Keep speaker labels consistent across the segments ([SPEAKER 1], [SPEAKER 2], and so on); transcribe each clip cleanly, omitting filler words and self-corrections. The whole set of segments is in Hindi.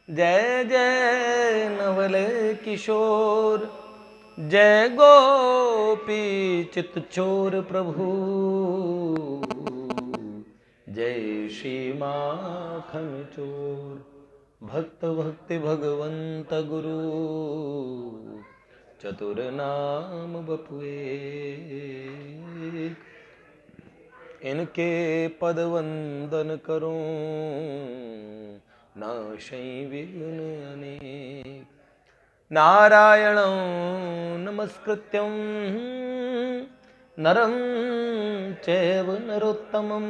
[SPEAKER 1] जय जय नवल किशोर, जय गोपी चित चोर प्रभु, जय श्री माखन चोर। भक्त भक्ति भगवंत गुरु, चतुर नाम बपुए। इनके पद वंदन करूं, नाशै विघ्न अनेक। नारायणं नमस्कृत्यं नरं चैव नरोत्तमं,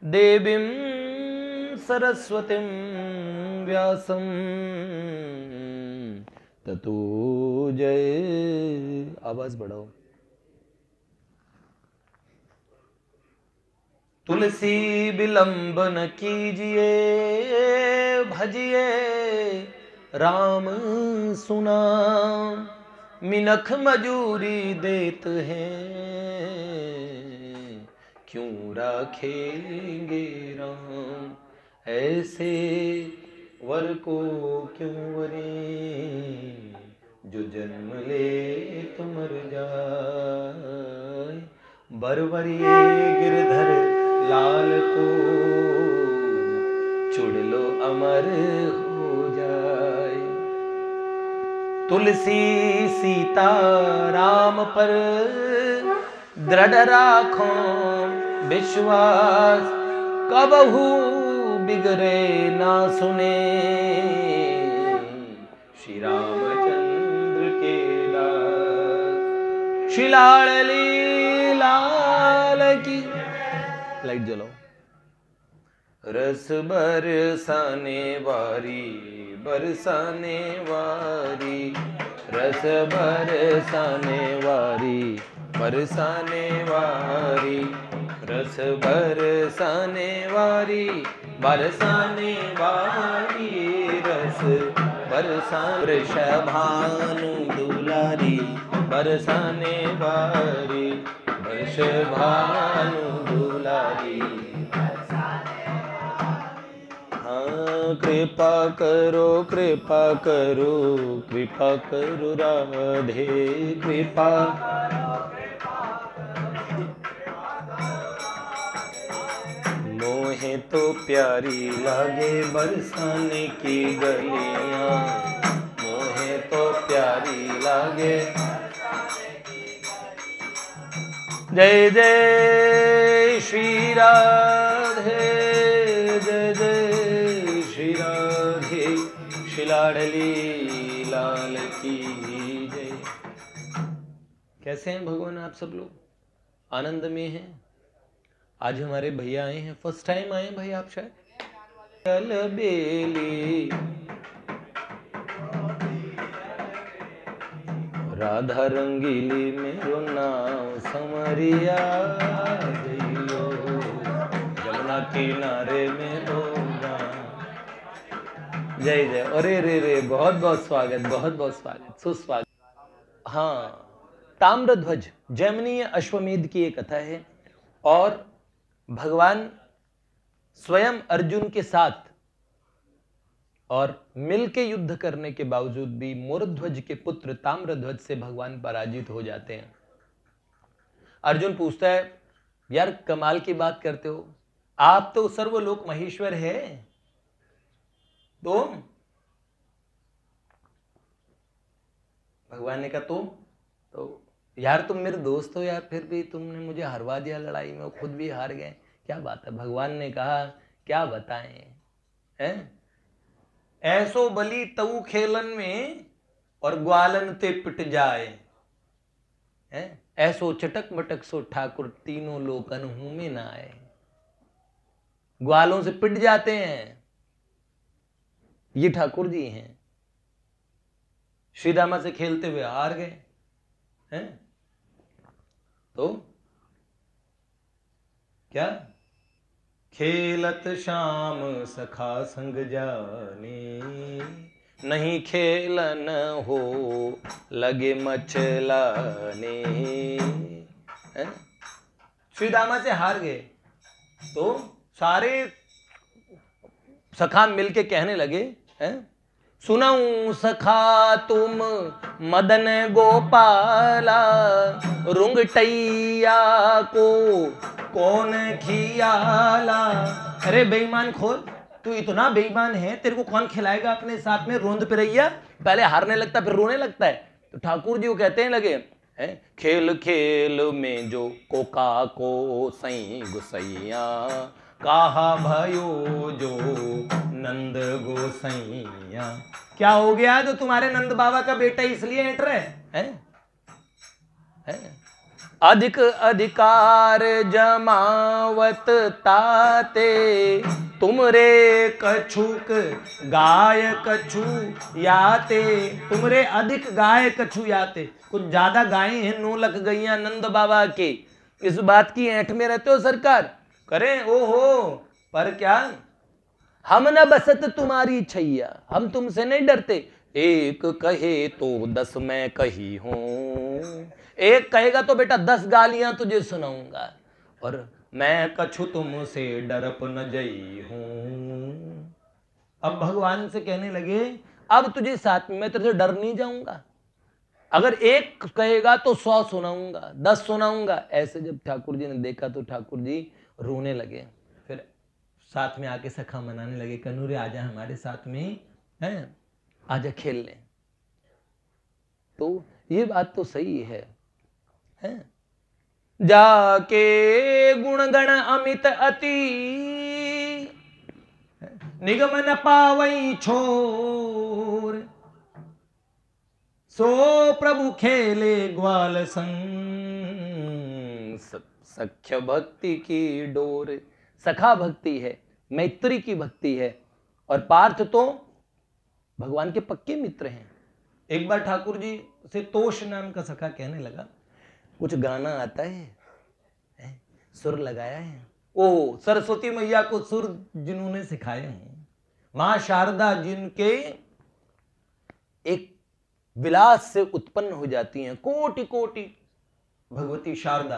[SPEAKER 1] देवीं सरस्वतीं व्यासं ततो जय। आवाज बढ़ाओ। तुलसी विलंब न कीजिए, भजिए राम सुनाम। मिनख मजूरी देत हैं, क्यों राखेंगे राम। ऐसे वर को क्यों वरें, जो जन्म ले तो मर जाए। बरवरिए गिरधर लाल को, चुड़ लो अमर हो जाए। तुलसी सीता राम पर, दृढ़ राखो विश्वास। कबहू बिगड़े ना सुने, श्री रामचंद्र के दास। श्री लाडली लाल की। लाइट जलाओ। रस बरसाने वारी, बरसाने वारी, रस बरसाने वारी, बरसाने वारी, रस बरसाने वारी, बरसाने वारी, रस बरसाने। वृषभानु दुलारी, बरसाने वारी, वृषभानु दुलारी। हाँ, कृपा करो, कृपा करो, कृपा करो राधे, कृपा। मोहे तो प्यारी लागे बरसाने की गलियां, मोहे तो प्यारी लागे। जय जय श्री राधे, जय जय श्री राधे। श्री लाडली लाल की जय। कैसे हैं भगवान आप सब लोग? आनंद में हैं? आज हमारे भैया आए हैं, फर्स्ट टाइम आए हैं भाई आप शायद। चल बेली राधा रंगीली मेरो नाम समरिया जइयो, जमुना किनारे मेरो गाँव। जय जय। अरे रे रे, बहुत बहुत स्वागत, बहुत बहुत स्वागत, सुस्वागत। हाँ, ताम्रध्वज जैमिनीय अश्वमेध की एक कथा है और भगवान स्वयं अर्जुन के साथ और मिलके युद्ध करने के बावजूद भी मोरध्वज के पुत्र ताम्रध्वज से भगवान पराजित हो जाते हैं। अर्जुन पूछता है, यार कमाल की बात करते हो, आप तो सर्वलोक महेश्वर है, तो भगवान ने कहा तो यार तुम मेरे दोस्त हो यार, फिर भी तुमने मुझे हरवा दिया लड़ाई में, खुद भी हार गए, क्या बात है। भगवान ने कहा क्या बताएं, हैं? ऐसो बली तऊ खेलन में और ग्वालन ते पिट जाए, हैं? ऐसो चटक मटक सो ठाकुर तीनों लोकन हूं में ना आए। ग्वालों से पिट जाते हैं, ये ठाकुर जी हैं। श्रीदामा से खेलते हुए हार गए हैं, तो क्या खेलत शाम सखा संग जाने, नहीं खेलन हो लगे मचलाने। श्रीदामा से हार गए तो सारे सखा मिलके कहने लगे, हैं? सुनाऊं सखा तुम मदन गोपाला, रुंगटैया को कौन खियाला। अरे बेईमान खोर, तू इतना बेईमान है, तेरे को कौन खिलाएगा अपने साथ में रोंद पिरैया। पहले हारने लगता फिर रोने लगता है। तो ठाकुर जी वो कहते हैं लगे हैं, खेल खेल में जो कोका को सई गुसैया, कहा भयो जो नंद गोसैया। क्या हो गया तो तुम्हारे नंद बाबा का बेटा इसलिए एंटर है? अधिक अधिकार जमावत ताते, तुमरे कछुक गाय कछु याते। तुमरे अधिक गाय कछु याते, कुछ ज्यादा गायें हैं, 9 लाख गैया नंद बाबा के। इस बात की ऐंठ में रहते हो सरकार। करें ओहो, पर क्या हम न बसत तुम्हारी छैया, हम तुमसे नहीं डरते। एक कहे तो 10 मैं कही हूं, एक कहेगा तो बेटा 10 गालियां तुझे सुनाऊंगा, और मैं कछु तुमसे डरप न जई हूं। अब भगवान से कहने लगे अब तुझे साथ में मैं तेरे से डर नहीं जाऊंगा, अगर एक कहेगा तो 100 सुनाऊंगा, 10 सुनाऊंगा। ऐसे जब ठाकुर जी ने देखा तो ठाकुर जी रोने लगे, फिर साथ में आके सखा मनाने लगे, कनूरे आजा हमारे साथ में, हैं आजा खेल ले। तो ये बात तो सही है, हैं? जाके गुणगण अमित अति, निगम न पावई छोर, सो प्रभु खेले ग्वाल संग। सख्य भक्ति की डोर, सखा भक्ति है, मैत्री की भक्ति है, और पार्थ तो भगवान के पक्के मित्र हैं। एक बार ठाकुर जी से तोष नाम का सखा कहने लगा, कुछ गाना आता है? सुर लगाया है? ओ सरस्वती मैया को सुर जिन्होंने सिखाए हैं, मां शारदा जिनके एक विलास से उत्पन्न हो जाती हैं, कोटि कोटि भगवती शारदा,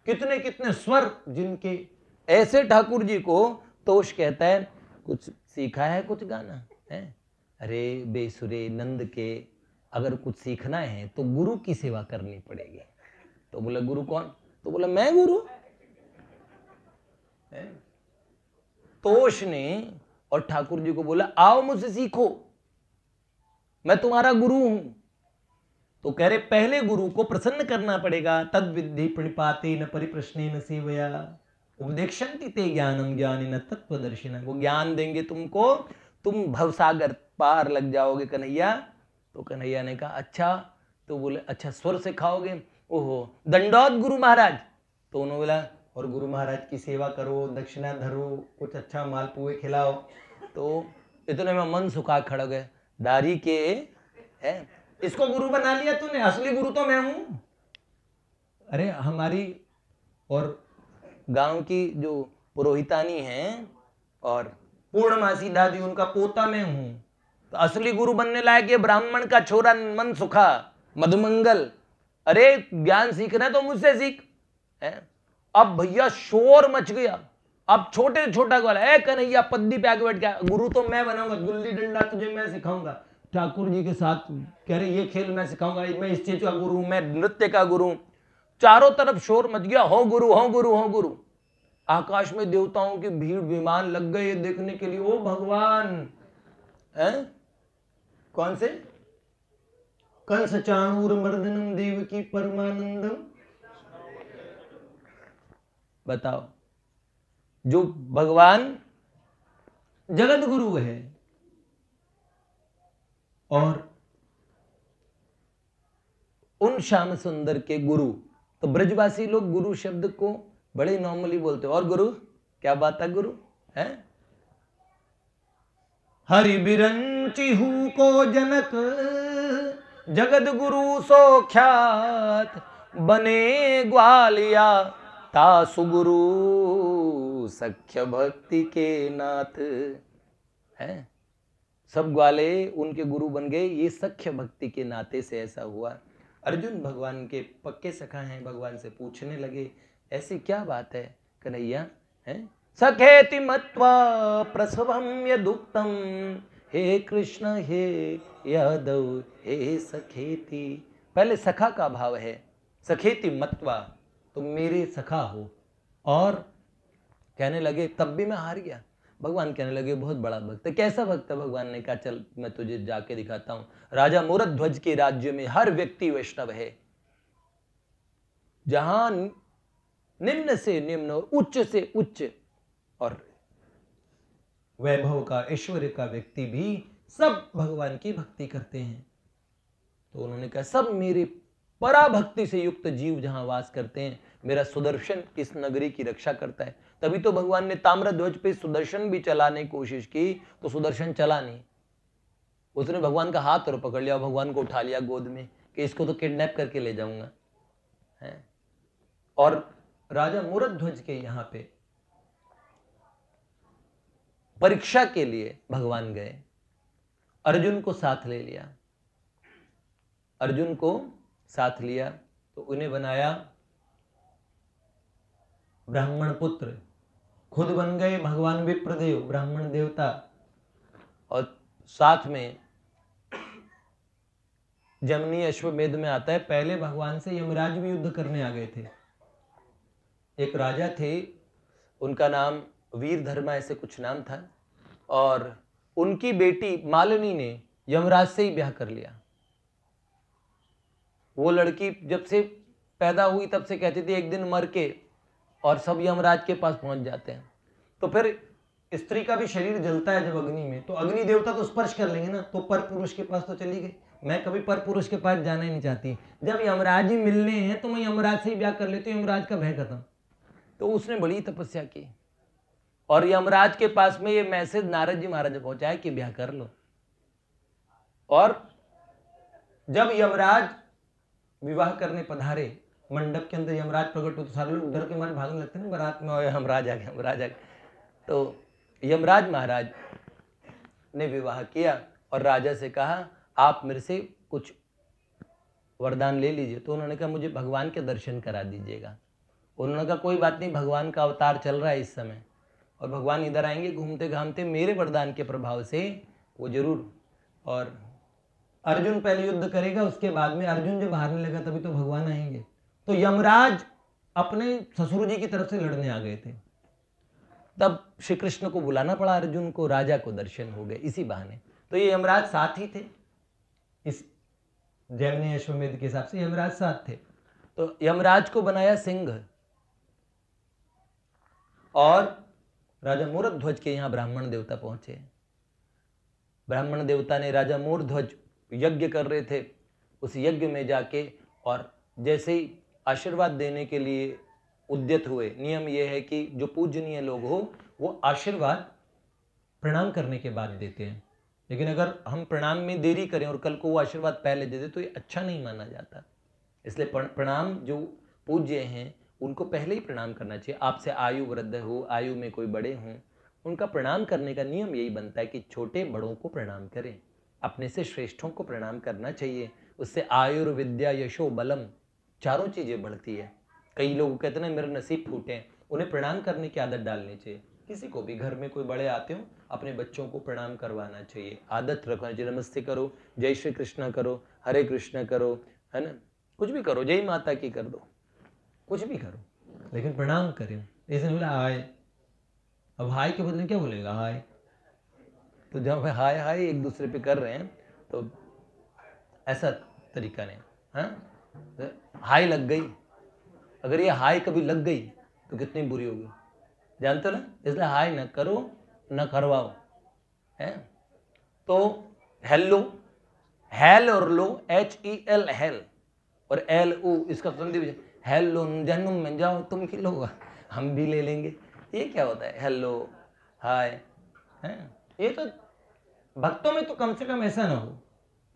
[SPEAKER 1] कितने कितने स्वर जिनके। ऐसे ठाकुर जी को तोष कहता है, कुछ सीखा है कुछ गाना है? अरे बेसुरे नंद के अगर कुछ सीखना है तो गुरु की सेवा करनी पड़ेगी। तो बोला गुरु कौन? तो बोला मैं गुरु। तोष ने और ठाकुर जी को बोला आओ मुझसे सीखो, मैं तुम्हारा गुरु हूं। तो कह रहे पहले गुरु को प्रसन्न करना पड़ेगा। तद विद्धि प्रणिपाते न परिप्रश्ने न सेवया, उपदेक्षन्ति ते ज्ञानम ज्ञानिन तत्वदर्शिनः। वो ज्ञान देंगे तुमको, तुम भवसागर पार लग जाओगे कन्हैया। तो कन्हैया ने कहा अच्छा। तो बोले अच्छा स्वर सिखाओगे? ओहो दंडौत गुरु महाराज। तो उन्होंने बोला और गुरु महाराज की सेवा करो, दक्षिणा धरो, कुछ अच्छा मालपुए खिलाओ। तो इतने में मन सुखा खड़ गए, दारी के है इसको गुरु बना लिया तूने, असली गुरु तो मैं हूं। अरे हमारी और गांव की जो पुरोहितानी हैं और पूर्णमासी दादी, उनका पोता मैं हूं। तो असली गुरु बनने लायक ये ब्राह्मण का छोरा मन सुखा मधुमंगल। अरे ज्ञान सीखना तो मुझसे सीख है। अब भैया शोर मच गया। अब छोटे छोटा वाला है कन्हैया पद्दी पे आके बैठ गया, गुरु तो मैं बनाऊंगा, गुल्ली डंडा तुझे मैं सिखाऊंगा। ठाकुर जी के साथ कह रहे ये खेल मैं सिखाऊंगा, मैं इस चीज का गुरु, मैं नृत्य का गुरु। चारों तरफ शोर मच गया, हो गुरु हो गुरु हो गुरु। आकाश में देवताओं की भीड़, विमान लग गए देखने के लिए। ओ भगवान है कौन से? कंस चाणूर मर्दनम देवकी परमानंदम। बताओ, जो भगवान जगत गुरु है और उन श्याम सुंदर के गुरु। तो ब्रजवासी लोग गुरु शब्द को बड़े नॉर्मली बोलते हैं। और गुरु क्या बात है? गुरु है हरि बिरंची हूं को जनक, जगत गुरु सो ख्यात, बने ग्वालिया तासु गुरु, सख्य भक्ति के नाथ है। सब ग्वाले उनके गुरु बन गए, ये सख्य भक्ति के नाते से ऐसा हुआ। अर्जुन भगवान के पक्के सखा हैं, भगवान से पूछने लगे ऐसी क्या बात है कन्हैया है? सखेति मत्वा प्रसवम यदुक्तम, हे कृष्ण हे यादव हे सखेती। पहले सखा का भाव है, सखेती मत्वा, तुम मेरे सखा हो। और कहने लगे, तब भी मैं हार गया। भगवान कहने लगे बहुत बड़ा भक्त है। कैसा भक्त है? भगवान ने कहा चल मैं तुझे जाके दिखाता हूं। राजा मूरध्वज के राज्य में हर व्यक्ति वैष्णव है। जहां निम्न से निम्न और उच्च से उच्च और वैभव का, ऐश्वर्य का व्यक्ति भी सब भगवान की भक्ति करते हैं। तो उन्होंने कहा सब मेरे पराभक्ति से युक्त जीव जहां वास करते हैं, मेरा सुदर्शन इस नगरी की रक्षा करता है। तभी तो भगवान ने ताम्रध्वज पे सुदर्शन भी चलाने की कोशिश की, तो सुदर्शन चला नहीं। उसने भगवान का हाथ और पकड़ लिया, भगवान को उठा लिया गोद में कि इसको तो किडनैप करके ले जाऊंगा है। और राजा मूरध्वज के यहां पे परीक्षा के लिए भगवान गए, अर्जुन को साथ ले लिया। अर्जुन को साथ लिया तो उन्हें बनाया ब्राह्मण पुत्र, खुद बन गए भगवान विप्रदेव, ब्राह्मण देवता। और साथ में जमनी अश्वमेध में आता है, पहले भगवान से यमराज भी युद्ध करने आ गए थे। एक राजा थे, उनका नाम वीरधर्मा ऐसे कुछ नाम था, और उनकी बेटी मालिनी ने यमराज से ही ब्याह कर लिया। वो लड़की जब से पैदा हुई तब से कहती थी एक दिन मर के, और सब यमराज के पास पहुंच जाते हैं। तो फिर स्त्री का भी शरीर जलता है जब अग्नि में, तो अग्नि देवता तो स्पर्श कर लेंगे ना, तो पर पुरुष के पास तो चली गई। मैं कभी पर पुरुष के पास जाना ही नहीं चाहती। जब यमराज ही मिलने हैं तो मैं यमराज से ही ब्याह कर लेती हूँ, यमराज का भय खत्म। तो उसने बड़ी तपस्या की, और यमराज के पास में ये मैसेज नारद जी महाराज पहुंचाया कि ब्याह कर लो। और जब यमराज विवाह करने पधारे, मंडप के अंदर यमराज प्रकट हो तो सारे लोग डर के मारे भागने लगते हैं, बारात में यमराज आ गया, यमराज आ गया। तो यमराज महाराज ने विवाह किया और राजा से कहा आप मेरे से कुछ वरदान ले लीजिए। तो उन्होंने कहा मुझे भगवान के दर्शन करा दीजिएगा। उन्होंने कहा कोई बात नहीं, भगवान का अवतार चल रहा है इस समय, और भगवान इधर आएंगे घूमते घामते, मेरे वरदान के प्रभाव से वो जरूर। और अर्जुन पहले युद्ध करेगा, उसके बाद में अर्जुन जब हारने लगा तभी तो भगवान आएंगे। तो यमराज अपने ससुर जी की तरफ से लड़ने आ गए थे। तब श्री कृष्ण को बुलाना पड़ा अर्जुन को, राजा को दर्शन हो गए इसी बहाने। तो ये यमराज साथ ही थे, इस जैमिनी अश्वमेध के हिसाब से यमराज साथ थे। तो यमराज को बनाया सिंह, और राजा मूरध्वज के यहाँ ब्राह्मण देवता पहुंचे। ब्राह्मण देवता ने, राजा मूरध्वज यज्ञ कर रहे थे, उस यज्ञ में जाके और जैसे ही आशीर्वाद देने के लिए उद्यत हुए। नियम यह है कि जो पूजनीय लोग हो वो आशीर्वाद प्रणाम करने के बाद देते हैं, लेकिन अगर हम प्रणाम में देरी करें और कल को वो आशीर्वाद पहले दे दे तो ये अच्छा नहीं माना जाता। इसलिए प्रणाम, जो पूज्य हैं उनको पहले ही प्रणाम करना चाहिए। आपसे आयु वृद्ध हो, आयु में कोई बड़े हों, उनका प्रणाम करने का नियम यही बनता है कि छोटे बड़ों को प्रणाम करें, अपने से श्रेष्ठों को प्रणाम करना चाहिए। उससे आयुर्विद्या यशो बलम चारों चीज़ें बढ़ती है। कई लोग कहते हैं मेरे नसीब फूटे हैं, उन्हें प्रणाम करने की आदत डालनी चाहिए। किसी को भी, घर में कोई बड़े आते हो, अपने बच्चों को प्रणाम करवाना चाहिए, आदत रखना चाहिए। नमस्ते करो, जय श्री कृष्ण करो, हरे कृष्ण करो, है ना, कुछ भी करो, जय माता की कर दो, कुछ भी करो, लेकिन प्रणाम करें। ऐसे नहीं बोला हाय, अब हाय के बदले क्या बोलेगा हाय। तो जब हाय हाय एक दूसरे पे कर रहे हैं तो ऐसा तरीका नहीं। हाँ, हाय लग गई, अगर ये हाय कभी लग गई तो कितनी बुरी होगी, जानते हो ना। इसलिए हाय न करो न करवाओ, है। तो हेलो, हेल और लो, HEL हेल, और LO इसका संधि, हेलो जन्म में जाओ तुम भी लो, हम भी ले लेंगे। ये क्या होता है हेलो हाय, है। ये तो भक्तों में तो कम से कम ऐसा ना हो।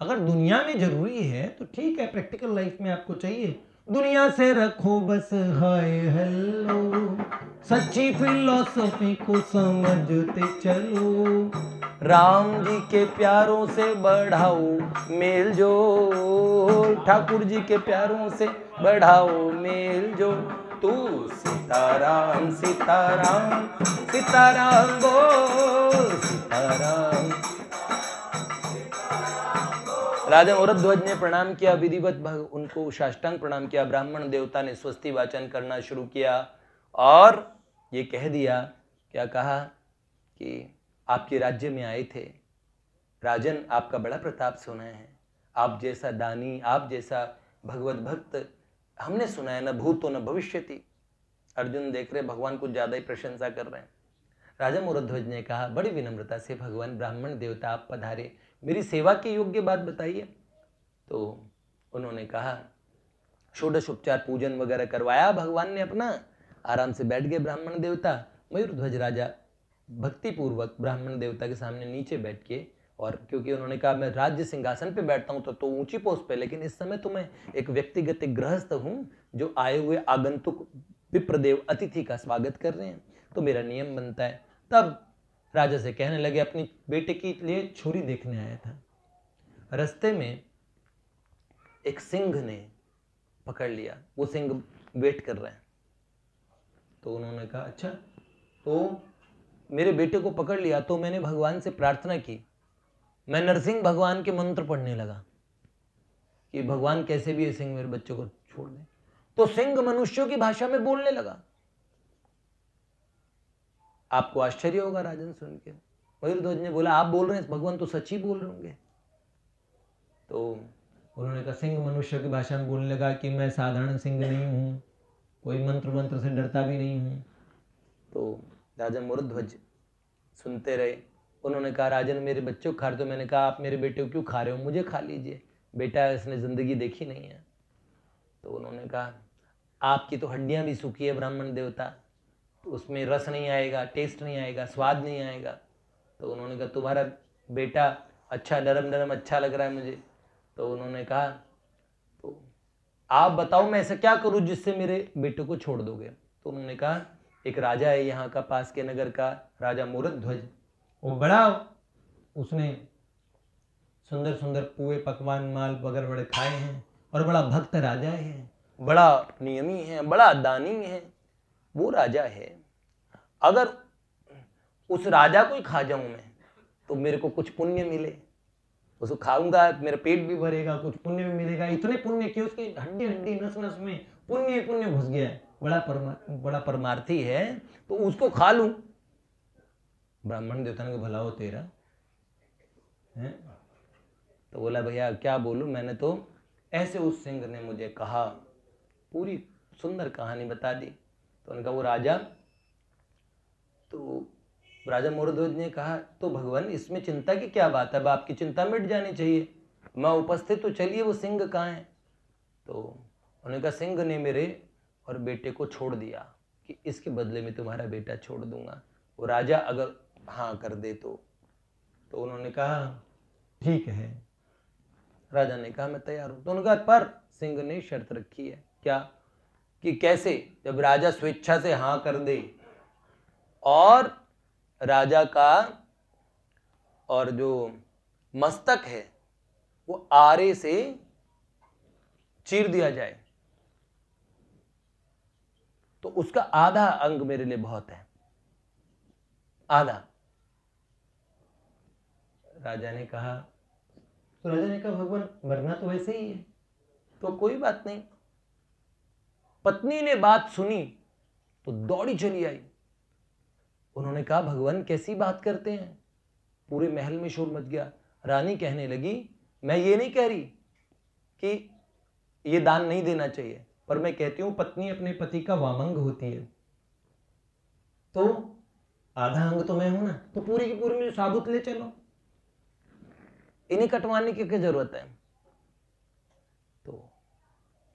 [SPEAKER 1] अगर दुनिया में जरूरी है तो ठीक है, प्रैक्टिकल लाइफ में आपको चाहिए, दुनिया से रखो बस हाय हेलो, सच्ची फिलॉसफी को समझते चलो, राम जी के प्यारों से बढ़ाओ मेल जोल, ठाकुर जी के प्यारों से बढ़ाओ मेल जोल, तू सीताराम सीताराम सीताराम बोल, सीताराम राजा मूर्धध्वज ने प्रणाम किया, विधिवत उनको साष्टांग प्रणाम किया। ब्राह्मण देवता ने स्वस्ति वाचन करना शुरू किया और ये कह दिया, क्या कहा कि आपके राज्य में आए थे राजन, आपका बड़ा प्रताप सुना है, आप जैसा दानी, आप जैसा भगवत भक्त हमने सुना है, न भूतो न भविष्यति। अर्जुन देख रहे भगवान कुछ ज्यादा ही प्रशंसा कर रहे हैं। राजा मूर्धध्वज ने कहा बड़ी विनम्रता से, भगवान ब्राह्मण देवता आप पधारे, मेरी सेवा की योग्य बात बताइए। तो उन्होंने कहा षोडश उपचार पूजन वगैरह करवाया भगवान ने अपना, आराम से बैठ गए ब्राह्मण देवता। मयूरध्वज राजा भक्ति पूर्वक ब्राह्मण देवता के सामने नीचे बैठ के, और क्योंकि उन्होंने कहा मैं राज्य सिंहासन पे बैठता हूँ तो ऊंची पोस्ट पे, लेकिन इस समय तो मैं एक व्यक्तिगत गृहस्थ हूँ जो आए हुए आगंतुक विप्रदेव अतिथि का स्वागत कर रहे हैं, तो मेरा नियम बनता है। तब राजा से कहने लगे अपनी बेटे के लिए छुरी देखने आया था, रास्ते में एक सिंह ने पकड़ लिया, वो सिंह वेट कर रहे हैं। तो उन्होंने कहा अच्छा, तो मेरे बेटे को पकड़ लिया, तो मैंने भगवान से प्रार्थना की, मैं नरसिंह भगवान के मंत्र पढ़ने लगा कि भगवान कैसे भी ये सिंह मेरे बच्चों को छोड़ दे। तो सिंह मनुष्यों की भाषा में बोलने लगा। आपको आश्चर्य होगा राजन सुन के। मयूरध्वज ने बोला आप बोल रहे हैं, भगवान तो सच ही बोल रहे होंगे। तो उन्होंने कहा सिंह मनुष्य की भाषा में बोलने लगा कि मैं साधारण सिंह नहीं हूँ, कोई मंत्र से डरता भी नहीं हूँ। तो राजा मूर्धध्वज सुनते रहे। उन्होंने कहा राजन मेरे बच्चों को खा रहे, तो मैंने कहा आप मेरे बेटे को क्यों खा रहे हो, मुझे खा लीजिए, बेटा इसने जिंदगी देखी नहीं है। तो उन्होंने कहा आपकी तो हड्डियां भी सूखी है ब्राह्मण देवता, तो उसमें रस नहीं आएगा, टेस्ट नहीं आएगा, स्वाद नहीं आएगा। तो उन्होंने कहा तुम्हारा बेटा अच्छा नरम नरम अच्छा लग रहा है मुझे। तो उन्होंने कहा तो आप बताओ मैं ऐसा क्या करूं जिससे मेरे बेटे को छोड़ दोगे। तो उन्होंने कहा एक राजा है यहाँ का, पास के नगर का, राजा मूर्धध्वज, वो बड़ा, उसने सुंदर सुंदर पुए पकवान माल वगैरह बड़े खाए हैं और बड़ा भक्त राजा है, बड़ा नियमी है, बड़ा दानी है, वो राजा है। अगर उस राजा को ही खा जाऊं मैं तो मेरे को कुछ पुण्य मिले, उसको खाऊंगा मेरा पेट भी भरेगा, कुछ पुण्य भी मिलेगा। इतने पुण्य कि उसकी हड्डी हड्डी नस नस में पुण्य पुण्य घुस गया है, बड़ा परमार्थी है, तो उसको खा लूं। ब्राह्मण देवता ने भला हो तेरा है। तो बोला भैया क्या बोलूं, मैंने तो ऐसे उस सिंह ने मुझे कहा, पूरी सुंदर कहानी बता दी। तो उनका वो राजा, तो राजा मूर्धध्वज ने कहा तो भगवान इसमें चिंता की क्या बात है, अब आपकी चिंता मिट जानी चाहिए, मैं उपस्थित तो चलिए वो सिंह कहाँ है। तो उन्होंने कहा सिंह ने मेरे और बेटे को छोड़ दिया कि इसके बदले में तुम्हारा बेटा छोड़ दूंगा, वो राजा अगर हाँ कर दे तो उन्होंने कहा ठीक है। राजा ने कहा मैं तैयार हूं। तो उन्होंने कहा पर सिंह ने शर्त रखी है, क्या कि कैसे, जब राजा स्वेच्छा से हाँ कर दे और राजा का और जो मस्तक है वो आरे से चीर दिया जाए तो उसका आधा अंग मेरे लिए बहुत है, आधा। राजा ने कहा, तो राजा ने कहा भगवान मरना तो वैसे ही है, तो कोई बात नहीं। पत्नी ने बात सुनी तो दौड़ी चली आई। उन्होंने कहा भगवान कैसी बात करते हैं, पूरे महल में शोर मच गया। रानी कहने लगी मैं ये नहीं कह रही कि ये दान नहीं देना चाहिए, पर मैं कहती हूं पत्नी अपने पति का वामंग होती है, तो आधा अंग तो मैं हूं ना, तो पूरी की पूरी मुझे साबुत ले चलो, इन्हें कटवाने की क्या जरूरत है। तो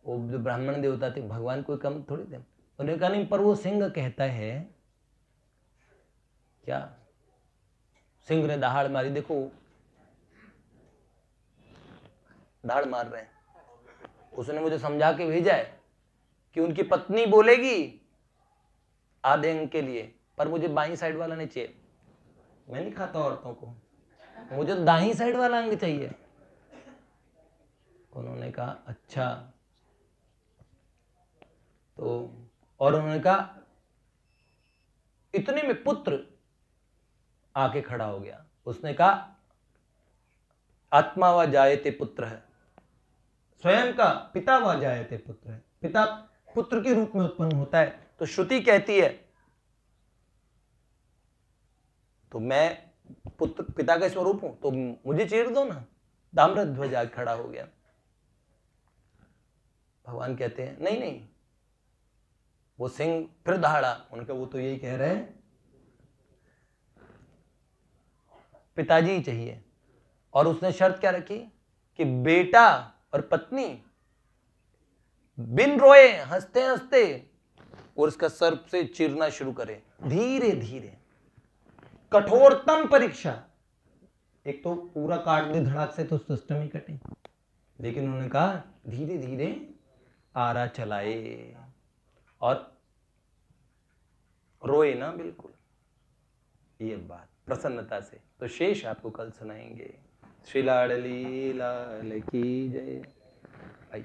[SPEAKER 1] वो जो ब्राह्मण देवता थे, भगवान कोई कम थोड़ी थे। उन्होंने कहा नहीं, पर वो सिंह कहता है, क्या सिंह ने दहाड़ मारी, देखो दहाड़ मार रहे हैं। उसने मुझे समझा के भेजा है कि उनकी पत्नी बोलेगी आधे अंग के लिए, पर मुझे बाईं साइड वाला नहीं चाहिए, मैं नहीं खाता औरतों को, मुझे दाहिनी साइड वाला अंग चाहिए। उन्होंने कहा अच्छा। तो और उन्होंने कहा, इतने में पुत्र आके खड़ा हो गया। उसने कहा आत्मा व जायते पुत्र है, स्वयं का पिता व जायते पुत्र है, पिता पुत्र के रूप में उत्पन्न होता है। तो श्रुति कहती है तो मैं पुत्र पिता का स्वरूप हूं, तो मुझे चीर दो ना। ताम्रध्वज आग खड़ा हो गया। भगवान कहते हैं नहीं नहीं, वो सिंह फिर दहाड़ा। उनका वो तो यही कह रहे हैं पिताजी ही चाहिए। और उसने शर्त क्या रखी कि बेटा और पत्नी बिन रोए हंसते हंसते और उसका सर से चीरना शुरू करे, धीरे धीरे। कठोरतम परीक्षा। एक तो पूरा काट दे धड़ाक से तो सिस्टम ही कटे, लेकिन उन्होंने कहा धीरे धीरे आरा चलाए और रोए ना बिल्कुल, ये बात प्रसन्नता से। तो शेष आपको कल सुनाएंगे। श्री लाडली लाल की जय। आइए।